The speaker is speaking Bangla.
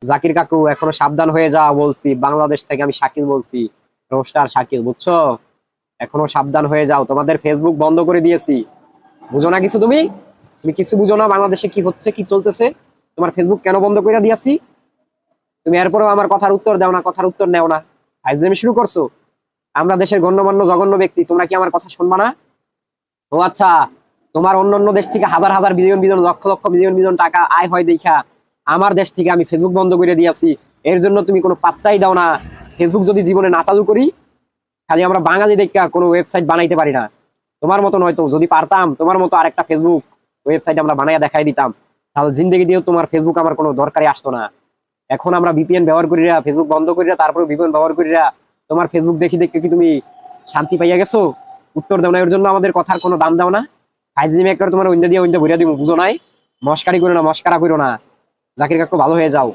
জাকির কাকু এখনো সাবধান হয়ে যাওয়া বলছি, বাংলাদেশ থেকে আমি শাকিল বলছি, রোস্টার শাকিল, বুঝছো? এখনো সাবধান হয়ে যাও, তোমাদের ফেসবুক বন্ধ করে দিয়েছি। বুঝো না কিছু তুমি? তুমি কিছু বুঝো না বাংলাদেশে কি হচ্ছে, কি চলতেছে? তোমার ফেসবুক কেন বন্ধ করে দিয়েছি? তুমি এরপরেও আমার কথার উত্তর দাও না, কথার উত্তর নেও না, ফাইজলামি শুরু করছো। আমরা দেশের গণ্যমান্য জঘন্য ব্যক্তি, তোমরা কি আমার কথা শুনবা না? ও আচ্ছা, তোমার অন্য অন্য দেশ থেকে হাজার হাজার billion billion lakh lakh million million টাকা আয় হয় দেখা আমার দেশ থেকে আমি ফেসবুক বন্ধ করে দিয়েছি, এর জন্য তুমি কোনো পাত্তাই দাও না। ফেসবুক যদি জীবনে না চালু করি, খালি আমরা বাঙালি দেখা কোনো ওয়েবসাইট বানাইতে পারি না। তোমার মতো নয়তো, যদি পারতাম তোমার মতো আরেকটা ফেসবুক ওয়েবসাইট আমরা বানাইয়া দেখাই দিতাম, তাহলে জিন্দগি দিয়েও তোমার ফেসবুক আমার কোনো দরকারই আসতো না। এখন আমরা ভিপিএন ব্যবহার করি, ফেসবুক বন্ধ করি, তারপরে ভিপিএন ব্যবহার করি, তোমার ফেসবুক দেখি দেখে কি তুমি শান্তি পাইয়া গেছো? উত্তর দাও না, এর জন্য আমাদের কথার কোনো দাম দাও না। ফাইজলিমি একবার তোমার ওইন্দা দিয়ে ওইন্দা ভরিয়া দিব, বুঝো নাই? মস্কারি করো না, মস্কারা করো না। জাকির কাকু ভালো হয়ে যাও।